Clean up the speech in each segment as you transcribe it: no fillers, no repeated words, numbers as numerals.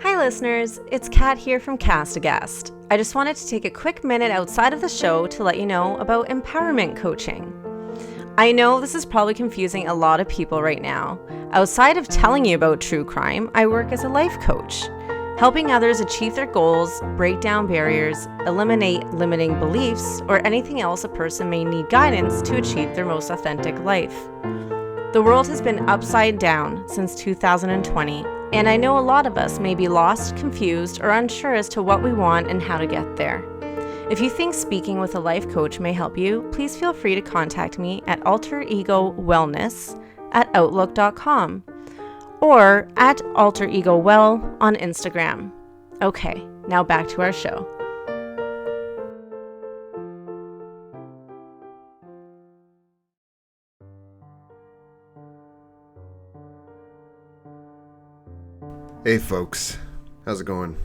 Hi listeners, it's Kat here from Aghast. I just wanted to take a quick minute outside of the show to let you know about empowerment coaching. I know this is probably confusing a lot of people right now. Outside of telling you about true crime, I work as a life coach, helping others achieve their goals, break down barriers, eliminate limiting beliefs, or anything else a person may need guidance to achieve their most authentic life. The world has been upside down since 2020, and I know a lot of us may be lost, confused, or unsure as to what we want and how to get there. If you think speaking with a life coach may help you, please feel free to contact me at alteregowellness@outlook.com or at alteregowell on Instagram. Okay, now back to our show. Hey folks, how's it going?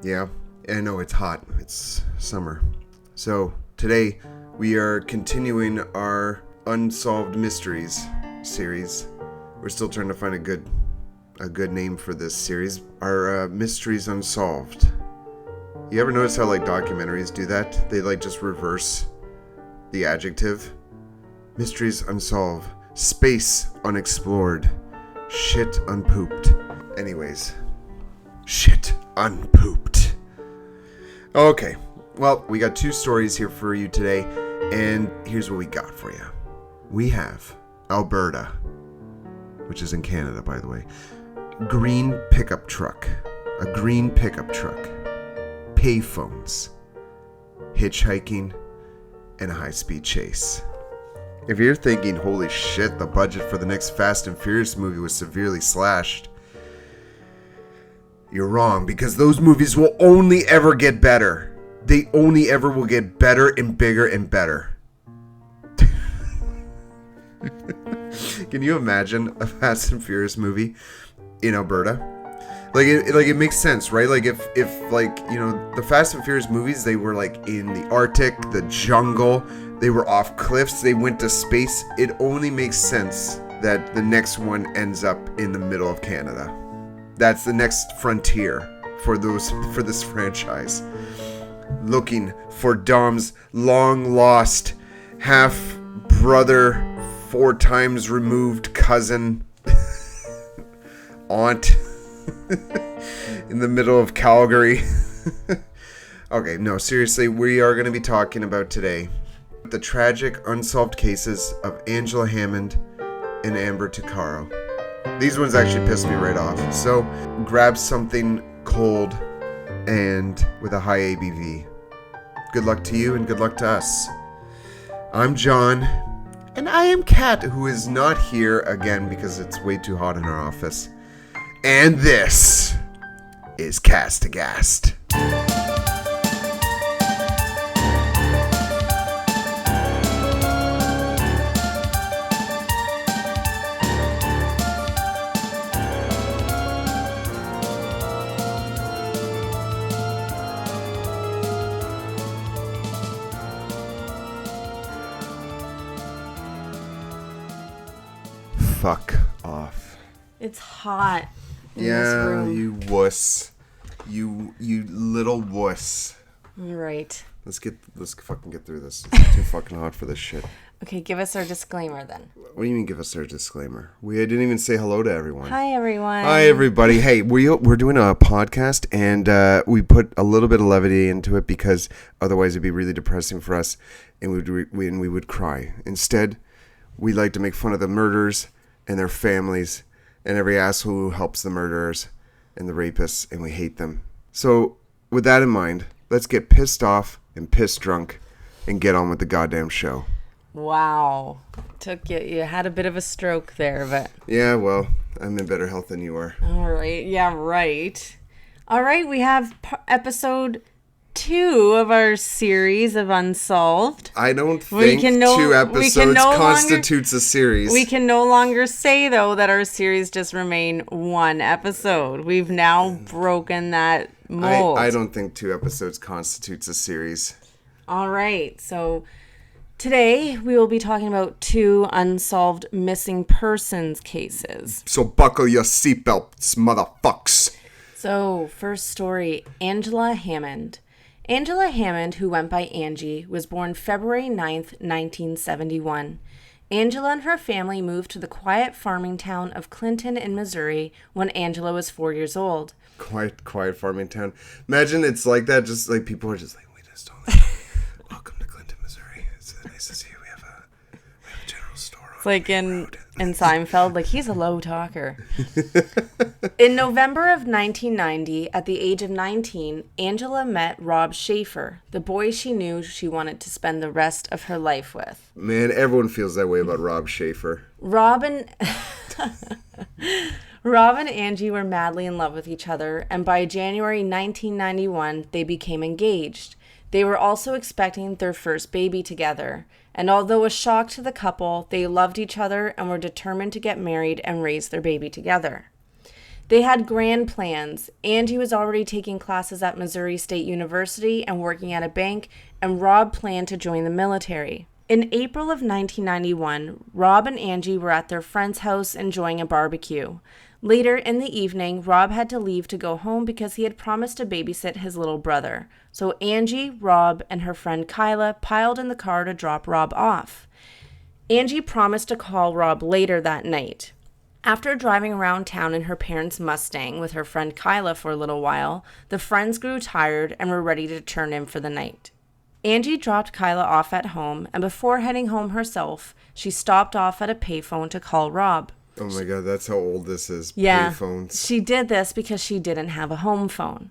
Yeah, I know it's hot, it's summer. So today we are continuing our Unsolved Mysteries series. We're still trying to find a good name for this series. Our Mysteries Unsolved. You ever notice how documentaries do that? They just reverse the adjective. Mysteries Unsolved. Space Unexplored. Shit Unpooped. Anyways, shit unpooped. Okay, well, we got two stories here for you today, and here's what we got for you. We have Alberta, which is in Canada, by the way. Green pickup truck. A green pickup truck. Payphones. Hitchhiking. And a high-speed chase. If you're thinking, holy shit, the budget for the next Fast and Furious movie was severely slashed, you're wrong, because those movies will only ever get better. They only ever will get better and bigger and better. Can you imagine a Fast and Furious movie in Alberta? It makes sense, right? If the Fast and Furious movies, they were in the Arctic, the jungle, they were off cliffs, they went to space. It only makes sense that the next one ends up in the middle of Canada. That's the next frontier for this franchise. Looking for Dom's long-lost half-brother, 4 times removed cousin, aunt, in the middle of Calgary. Okay, no, seriously, we are going to be talking about today the tragic unsolved cases of Angela Hammond and Amber Tuccaro. These ones actually pissed me right off. So grab something cold and with a high ABV. Good luck to you and good luck to us. I'm John, and I am Kat, who is not here again because it's way too hot in our office. And this is Aghast. Fuck off. It's hot in this room. You wuss. You little wuss. Right. Let's fucking get through this. It's too fucking hot for this shit. Okay, give us our disclaimer then. What do you mean give us our disclaimer? We didn't even say hello to everyone. Hi everyone. Hi everybody. Hey, we're doing a podcast, and we put a little bit of levity into it because otherwise it'd be really depressing for us, and we would cry. Instead, we like to make fun of the murderers and their families and every asshole who helps the murderers and the rapists, and we hate them. So with that in mind, let's get pissed off and pissed drunk and get on with the goddamn show. Wow. You had a bit of a stroke there, but... Yeah, well, I'm in better health than you are. All right. Yeah, right. All right, we have episode 2 of our series of Unsolved. I don't think 2 episodes constitutes a series. We can no longer say, though, that our series just remain 1 episode. We've now broken that mold. I don't think 2 episodes constitutes a series. All right, so today we will be talking about 2 unsolved missing persons cases. So buckle your seatbelts, motherfucks. So, first story, Angela Hammond. Angela Hammond, who went by Angie, was born February 9th, 1971. Angela and her family moved to the quiet farming town of Clinton in Missouri when Angela was 4 years old. Quiet farming town. Imagine it's like that, just like people are just like, we just don't welcome to Clinton, Missouri. It's nice to see you. We have a general store on Like the in road. Seinfeld, like he's a low talker. In November of 1990, at the age of 19, Angela met Rob Schaefer, the boy she knew she wanted to spend the rest of her life with. Man, everyone feels that way about Rob Schaefer. Rob and Angie were madly in love with each other, and by January 1991, they became engaged. They were also expecting their first baby together, and although a shock to the couple, they loved each other and were determined to get married and raise their baby together. They had grand plans. Angie was already taking classes at Missouri State University and working at a bank, and Rob planned to join the military. In April of 1991, Rob and Angie were at their friend's house enjoying a barbecue. Later in the evening, Rob had to leave to go home because he had promised to babysit his little brother. So Angie, Rob, and her friend Kyla piled in the car to drop Rob off. Angie promised to call Rob later that night. After driving around town in her parents' Mustang with her friend Kyla for a little while, the friends grew tired and were ready to turn in for the night. Angie dropped Kyla off at home, and before heading home herself, she stopped off at a payphone to call Rob. Oh my god, that's how old this is. Yeah, Payphones. she did this because she didn't have a home phone.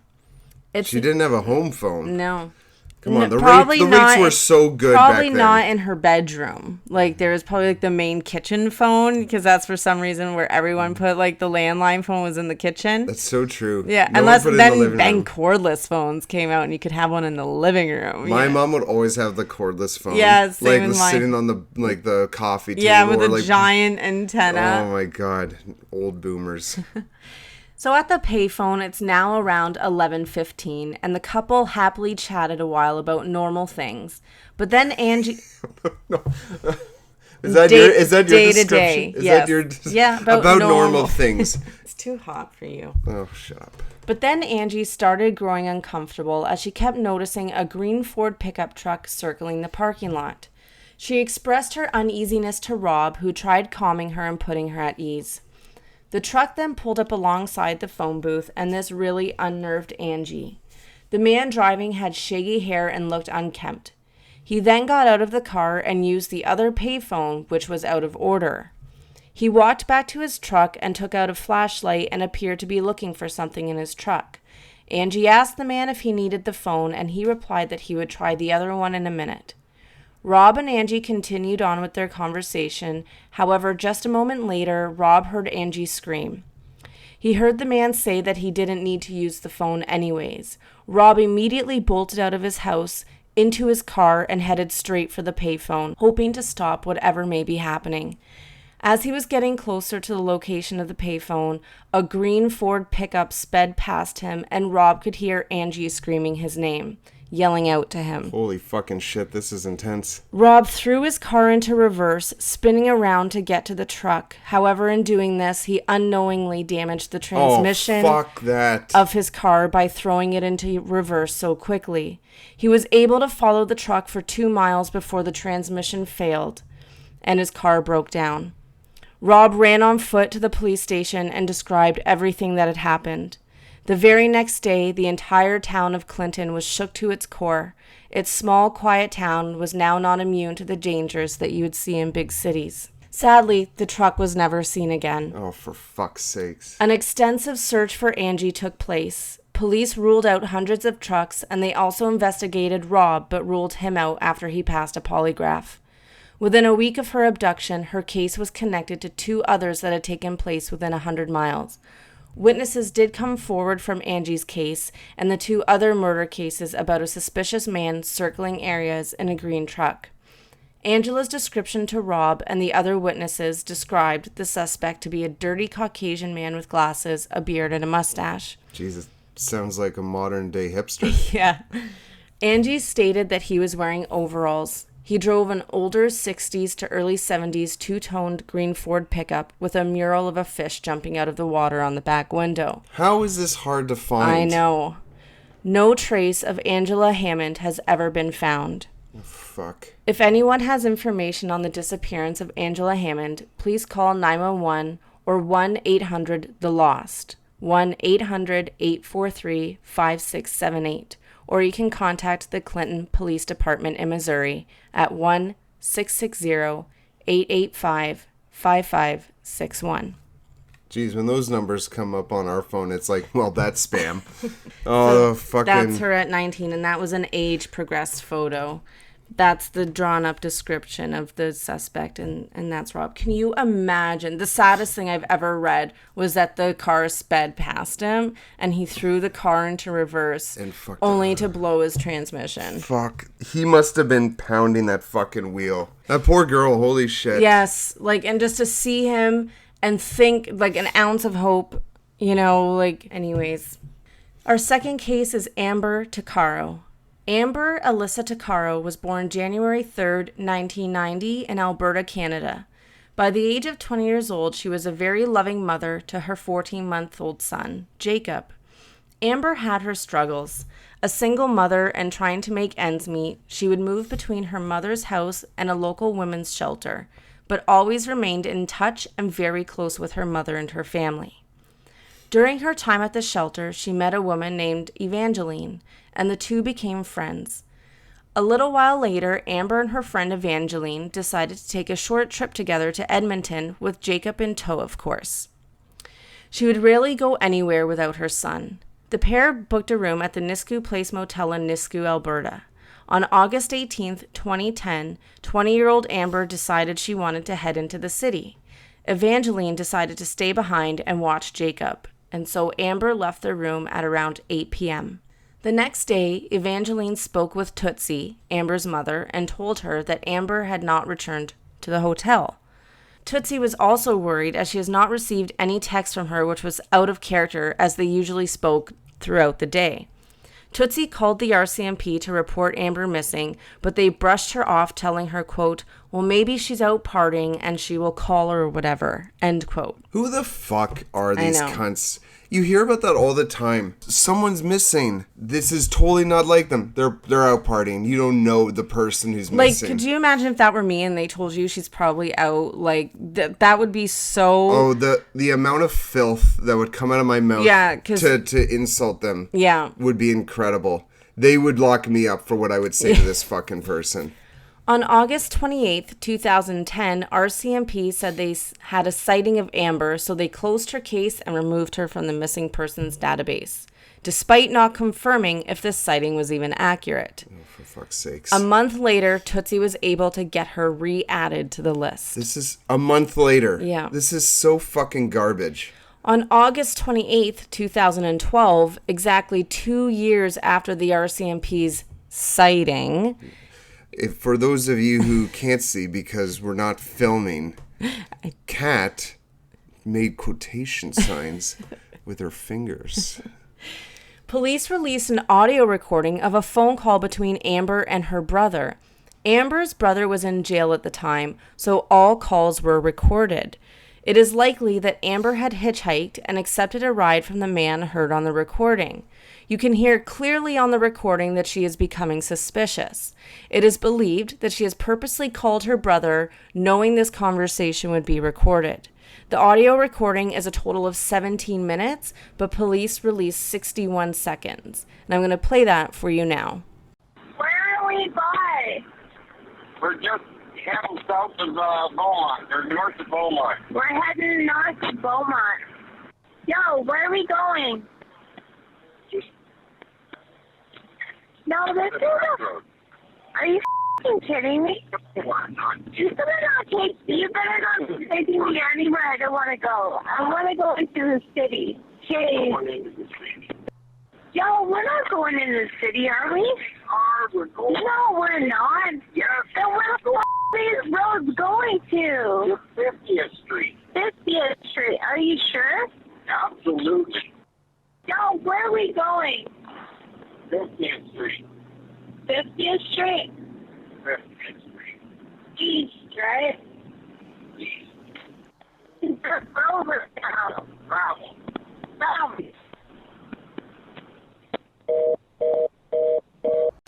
She didn't have a home phone. No. Come on, the Probably rates not- were so good back Probably then. not in her bedroom. Like, there was probably, like, the main kitchen phone, because that's for some reason where everyone put, like, the landline phone was in the kitchen. That's so true. Yeah, No one unless put it in the then living room. cordless phones came out and you could have one in the living room. My Yeah. mom would always have the cordless phone. Yeah, same like with mine. sitting on the coffee table. Yeah, with or a like, giant antenna. Oh my god, old boomers. So at the payphone, it's now around 11:15, and the couple happily chatted a while about normal things. But then Angie... Is that Day- your description? day to day, Is yes. that your Yeah, about normal normal. things? It's too hot for you. Oh, shut up. But then Angie started growing uncomfortable as she kept noticing a green Ford pickup truck circling the parking lot. She expressed her uneasiness to Rob, who tried calming her and putting her at ease. The truck then pulled up alongside the phone booth, and this really unnerved Angie. The man driving had shaggy hair and looked unkempt. He then got out of the car and used the other payphone, which was out of order. He walked back to his truck and took out a flashlight and appeared to be looking for something in his truck. Angie asked the man if he needed the phone, and he replied that he would try the other one in a minute. Rob and Angie continued on with their conversation. However, just a moment later, Rob heard Angie scream. He heard the man say that he didn't need to use the phone anyways. Rob immediately bolted out of his house, into his car, and headed straight for the payphone, hoping to stop whatever may be happening. As he was getting closer to the location of the payphone, a green Ford pickup sped past him, and Rob could hear Angie screaming his name, yelling out to him. Holy fucking shit, this is intense. Rob threw his car into reverse, spinning around to get to the truck. However, in doing this, he unknowingly damaged the transmission Oh, fuck that. of his car by throwing it into reverse so quickly. He was able to follow the truck for 2 miles before the transmission failed and his car broke down. Rob ran on foot to the police station and described everything that had happened. The very next day, the entire town of Clinton was shook to its core. Its small, quiet town was now not immune to the dangers that you would see in big cities. Sadly, the truck was never seen again. Oh, for fuck's sakes. An extensive search for Angie took place. Police ruled out hundreds of trucks, and they also investigated Rob, but ruled him out after he passed a polygraph. Within a week of her abduction, her case was connected to 2 others that had taken place within 100 miles. Witnesses did come forward from Angie's case and the 2 other murder cases about a suspicious man circling areas in a green truck. Angela's description to Rob and the other witnesses described the suspect to be a dirty Caucasian man with glasses, a beard, and a mustache. Jesus, sounds like a modern day hipster. Yeah. Angie stated that he was wearing overalls. He drove an older 60s to early 70s two-toned green Ford pickup with a mural of a fish jumping out of the water on the back window. How is this hard to find? I know. No trace of Angela Hammond has ever been found. Oh, fuck. If anyone has information on the disappearance of Angela Hammond, please call 911 or 1-800-THE-LOST, 1-800-843-5678, or you can contact the Clinton Police Department in Missouri at 1-660-885-5561. Jeez, when those numbers come up on our phone, it's like, well, that's spam. Oh, fucking... That's her at 19, and that was an age-progressed photo. That's the drawn-up description of the suspect, and that's Rob. Can you imagine? The saddest thing I've ever read was that the car sped past him, and he threw the car into reverse, only to blow his transmission. Fuck. He must have been pounding that fucking wheel. That poor girl, holy shit. Yes, and just to see him and think, an ounce of hope, anyways. Our second case is Amber Tuccaro. Amber Alyssa Tuccaro was born January 3rd, 1990 in Alberta, Canada. By the age of 20 years old, she was a very loving mother to her 14-month-old son, Jacob. Amber had her struggles. A single mother and trying to make ends meet, she would move between her mother's house and a local women's shelter, but always remained in touch and very close with her mother and her family. During her time at the shelter, she met a woman named Evangeline, and the two became friends. A little while later, Amber and her friend Evangeline decided to take a short trip together to Edmonton, with Jacob in tow, of course. She would rarely go anywhere without her son. The pair booked a room at the Nisku Place Motel in Nisku, Alberta. On August 18th, 2010, 20-year-old Amber decided she wanted to head into the city. Evangeline decided to stay behind and watch Jacob, and so Amber left the room at around 8 p.m. The next day, Evangeline spoke with Tootsie, Amber's mother, and told her that Amber had not returned to the hotel. Tootsie was also worried as she has not received any text from her, which was out of character as they usually spoke throughout the day. Tootsie called the RCMP to report Amber missing, but they brushed her off, telling her, quote, well, maybe she's out partying and she will call or whatever, end quote. Who the fuck are these cunts? You hear about that all the time. Someone's missing. This is totally not like them. They're out partying. You don't know the person who's missing. Could you imagine if that were me and they told you she's probably out? That would be so... Oh, the amount of filth that would come out of my mouth to insult them would be incredible. They would lock me up for what I would say to this fucking person. On August 28th, 2010, RCMP said they had a sighting of Amber, so they closed her case and removed her from the missing persons database, despite not confirming if this sighting was even accurate. Oh, for fuck's sakes. A month later, Tootsie was able to get her re-added to the list. This is a month later. Yeah. This is so fucking garbage. On August 28th, 2012, exactly 2 years after the RCMP's sighting... For those of you who can't see because we're not filming, Kat made quotation signs with her fingers. Police released an audio recording of a phone call between Amber and her brother. Amber's brother was in jail at the time, so all calls were recorded. It is likely that Amber had hitchhiked and accepted a ride from the man heard on the recording. You can hear clearly on the recording that she is becoming suspicious. It is believed that she has purposely called her brother, knowing this conversation would be recorded. The audio recording is a total of 17 minutes, but police released 61 seconds. And I'm going to play that for you now. Where are we by? We're just heading south of Beaumont, or north of Beaumont. We're heading north of Beaumont. Yo, where are we going? No, this is a... Are you f***ing kidding me? You better not taking me anywhere I don't want to go. I want to go into the city. Jeez. Yo, we're not going into the city, are we? No, we're not. Yes. Then where the f*** these roads going to? 50th Street. 50th Street. Are you sure? Absolutely. Yo, where are we going? 50th Street. 50th Street. 50th Street. east, right? Over now. Bravo.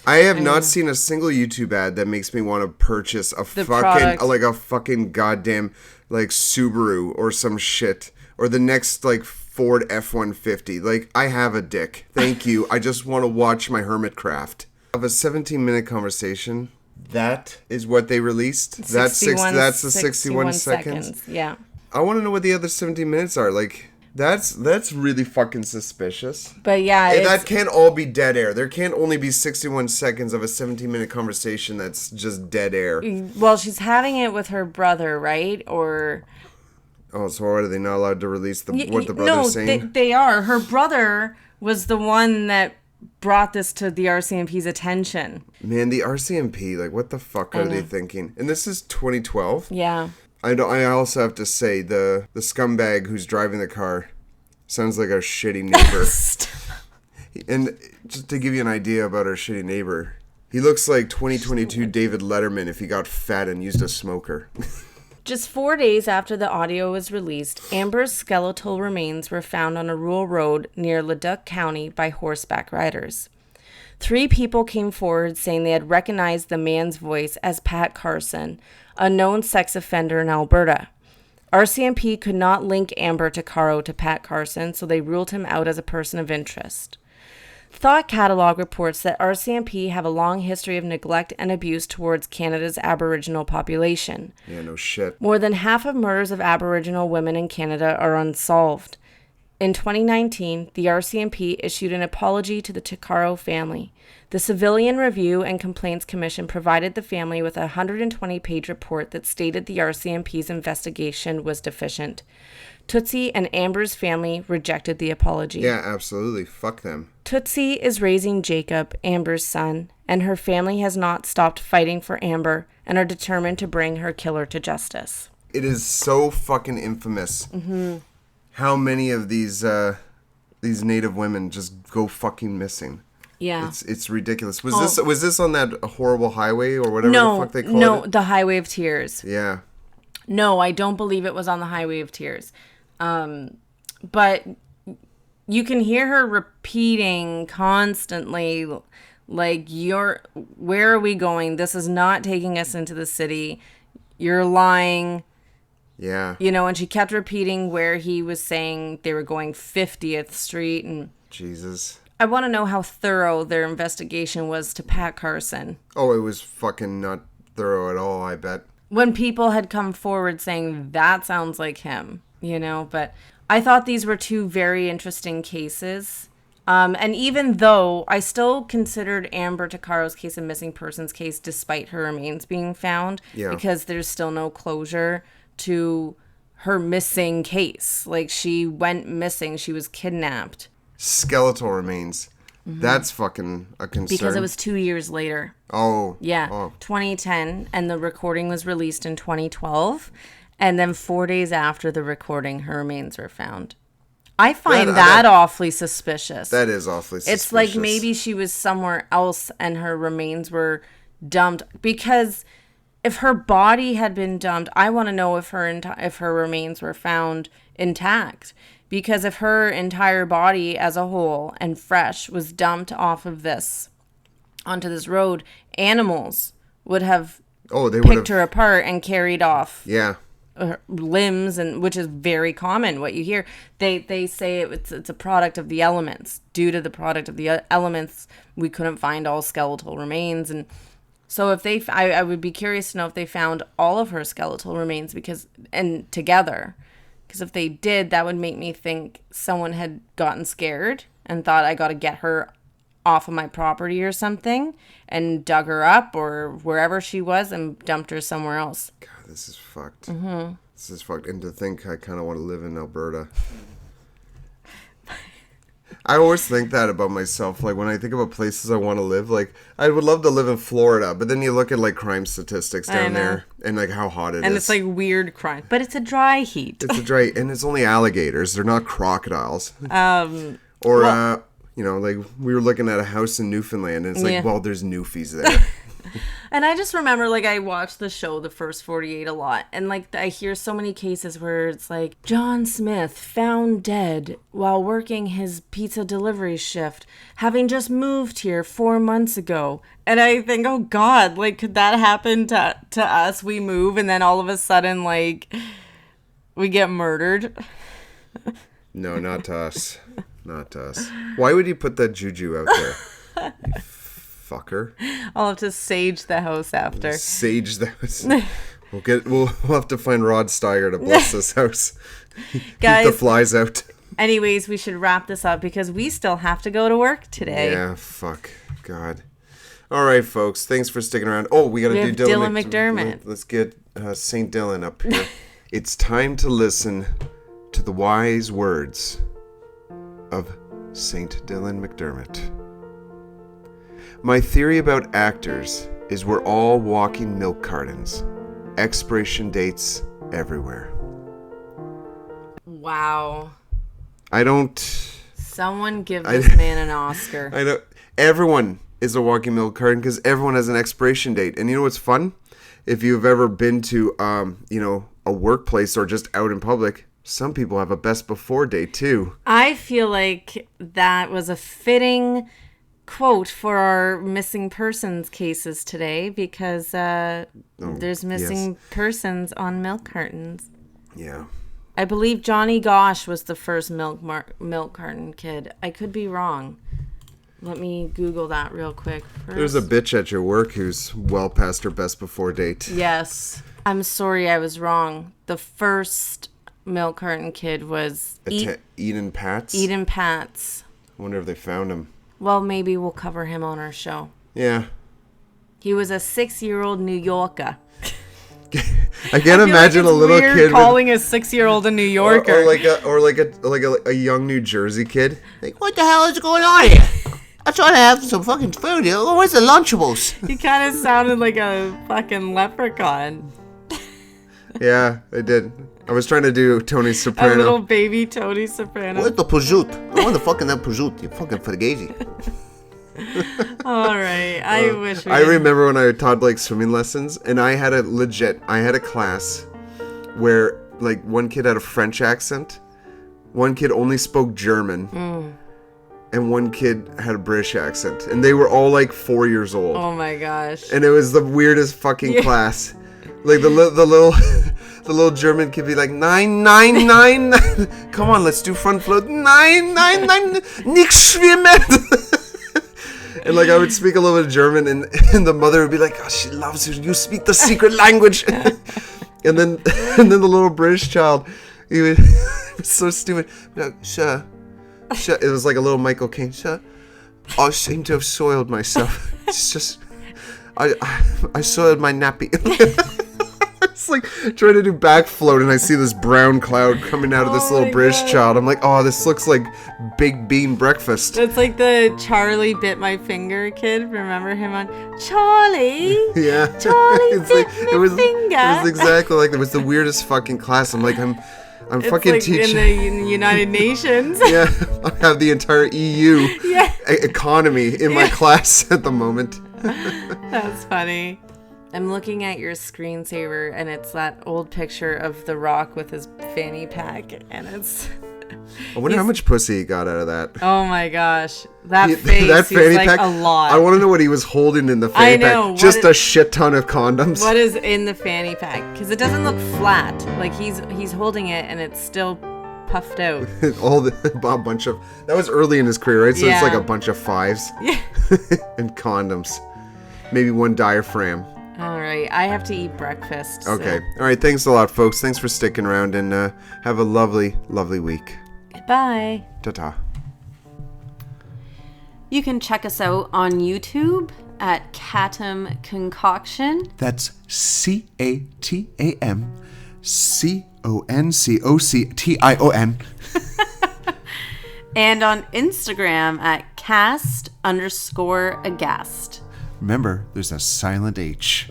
I have not seen a single YouTube ad that makes me want to purchase a product. fucking goddamn like Subaru or some shit or the next like Ford F-150. Like, I have a dick. Thank you. I just want to watch my hermit craft. Of a 17-minute conversation, that is what they released. That's the 61 seconds. Yeah. I want to know what the other 17 minutes are. Like, that's really fucking suspicious. But yeah, And that can't all be dead air. There can't only be 61 seconds of a 17-minute conversation that's just dead air. well, she's having it with her brother, right? Or Oh, so are they not allowed to release what the brother's saying? No, they are. Her brother was the one that brought this to the RCMP's attention. Man, the RCMP, like, what the fuck are they thinking? And this is 2012? Yeah. I also have to say, the scumbag who's driving the car sounds like a shitty neighbor. And just to give you an idea about our shitty neighbor, he looks like 2022 David Letterman if he got fat and used a smoker. Just 4 days after the audio was released, Amber's skeletal remains were found on a rural road near Leduc County by horseback riders. 3 people came forward saying they had recognized the man's voice as Pat Carson, a known sex offender in Alberta. RCMP could not link Amber Tuccaro to Pat Carson, so they ruled him out as a person of interest. Thought Catalog reports that RCMP have a long history of neglect and abuse towards Canada's Aboriginal population. Yeah, no shit. More than half of murders of Aboriginal women in Canada are unsolved. In 2019, the RCMP issued an apology to the Tuccaro family. The Civilian Review and Complaints Commission provided the family with a 120-page report that stated the RCMP's investigation was deficient. Tootsie and Amber's family rejected the apology. Yeah, absolutely. Fuck them. Tootsie is raising Jacob, Amber's son, and her family has not stopped fighting for Amber and are determined to bring her killer to justice. It is so fucking infamous. Mm-hmm. How many of these Native women just go fucking missing? Yeah. It's ridiculous. Was this on that horrible highway or whatever the fuck they called it? No, the Highway of Tears. Yeah. No, I don't believe it was on the Highway of Tears. But you can hear her repeating constantly, like, where are we going? This is not taking us into the city. You're lying. Yeah. You know, and she kept repeating where he was saying they were going 50th Street. And Jesus. I want to know how thorough their investigation was to Pat Carson. Oh, it was fucking not thorough at all, I bet. When people had come forward saying, that sounds like him, you know, but I thought these were 2 very interesting cases. And even though I still considered Amber Tuccaro's case a missing persons case, despite her remains being found, because there's still no closure to her missing case. Like, she went missing. She was kidnapped. Skeletal remains. Mm-hmm. That's fucking a concern. Because it was 2 years later. Oh. Yeah. Oh. 2010, and the recording was released in 2012. And then 4 days after the recording, her remains were found. I find that awfully suspicious. That is awfully suspicious. It's like maybe she was somewhere else and her remains were dumped. Because if her body had been dumped, I want to know if her remains were found intact. Because if her entire body as a whole and fresh was dumped off of onto this road, animals would have picked her apart and carried off. Yeah. Her limbs, and which is very common. What you hear, they say it's a product of the elements. Due to the product of the elements, we couldn't find all skeletal remains, and so if I would be curious to know if they found all of her skeletal remains together. Because if they did, that would make me think someone had gotten scared and thought, I got to get her off of my property or something, and dug her up or wherever she was and dumped her somewhere else. God, this is fucked. Mm-hmm. This is fucked. And to think I kind of want to live in Alberta. I always think that about myself. Like, when I think about places I want to live, like, I would love to live in Florida, but then you look at, like, crime statistics down there and, like, how hot it is. And it's, like, weird crime. But it's a dry heat. It's a dry... And it's only alligators. They're not crocodiles. Well, you know, like, we were looking at a house in Newfoundland, and it's like, well, there's Newfies there. And I just remember, like, I watched the show, The First 48, a lot. And, like, I hear so many cases where it's like, John Smith found dead while working his pizza delivery shift, having just moved here 4 months ago. And I think, oh, God, like, could that happen to us? We move and then all of a sudden, like, we get murdered. No, not to us. Not to us. Why would you put that juju out there? You fucker. I'll have to sage the house after. Sage the house. We'll have to find Rod Steiger to bless this house. Guys, keep the flies out. Anyways, we should wrap this up because we still have to go to work today. Yeah, fuck. God. All right, folks. Thanks for sticking around. Oh, we got to do Dylan McDermott. Let's get St. Dylan up here. It's time to listen to the wise words of St. Dylan McDermott. My theory about actors is we're all walking milk cartons. Expiration dates everywhere. Wow. I don't... Someone give this man an Oscar. I don't... Everyone is a walking milk carton because everyone has an expiration date. And you know what's fun? If you've ever been to, a workplace or just out in public, some people have a best before date too. I feel like that was a fitting quote for our missing persons cases today because there's missing persons on milk cartons. Yeah. I believe Johnny Gosh was the first milk carton kid. I could be wrong. Let me Google that real quick first. There's a bitch at your work who's well past her best before date. Yes. I'm sorry I was wrong. The first milk carton kid was Eden Pats? Eden Pats. I wonder if they found him. Well, maybe we'll cover him on our show. Yeah. He was a 6-year-old New Yorker. I can't imagine a little kid calling a 6-year-old a New Yorker, or like a young New Jersey kid. Like, what the hell is going on here? I'm trying to have some fucking food here. Where's the Lunchables? He kind of sounded like a fucking leprechaun. Yeah, I did. I was trying to do Tony Soprano. A little baby Tony Soprano. Where's the prosciutto? I want the fucking that prosciutto. You fucking fugazi. All right. I wish we I remember when I taught like swimming lessons, and I had a class where like one kid had a French accent, one kid only spoke German, and one kid had a British accent, and they were all like 4 years old. Oh my gosh. And it was the weirdest fucking class. Like the little German kid be like 9. Come on, let's do front float. 9. Nicht schwimmen. And like I would speak a little bit of German, and the mother would be like, "Oh, she loves you. You speak the secret language." and then the little British child, he was so stupid. Like, sir. It was like a little Michael Caine. Sir, I seem to have soiled myself. It's just I soiled my nappy. It's like trying to do back float, and I see this brown cloud coming out of this little British child. I'm like, oh, this looks like Big Bean breakfast. It's like the Charlie bit my finger kid. Remember him on Charlie? Yeah. Charlie bit like, my finger. It was exactly like it was the weirdest fucking class. I'm like, I'm it's fucking like teaching in the United Nations. Yeah, I have the entire EU economy in my class at the moment. That's funny. I'm looking at your screensaver, and it's that old picture of The Rock with his fanny pack, and it's... I wonder how much pussy he got out of that. Oh my gosh. That face, that fanny like pack, a lot. I want to know what he was holding in the fanny pack. Just a shit ton of condoms. What is in the fanny pack? Because it doesn't look flat. Like he's holding it, and it's still puffed out. A bunch of... That was early in his career, right? So it's like a bunch of 5s. Yeah. And condoms. Maybe one diaphragm. All right, I have to eat breakfast. Okay. All right, thanks a lot, folks. Thanks for sticking around, and have a lovely, lovely week. Goodbye. Ta-ta. You can check us out on YouTube at Catam Concoction. That's CATAM CONCOCTION. And on Instagram at cast_Aghast. Remember, there's a silent H.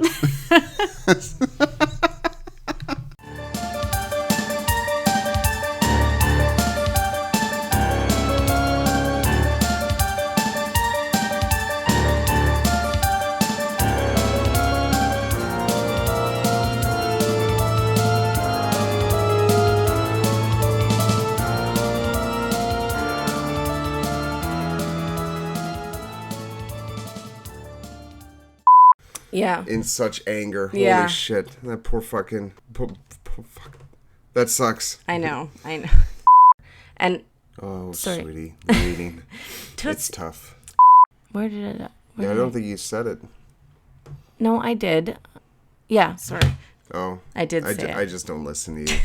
Yeah. in such anger. Yeah. Holy shit. That poor fucking... fuck. That sucks. I know. And Oh, Sorry. sweetie. Reading. Toots, It's tough. where did it? Yeah, I don't think you said it. No, I did. Yeah, sorry. Oh. I did say it. I just don't listen to you.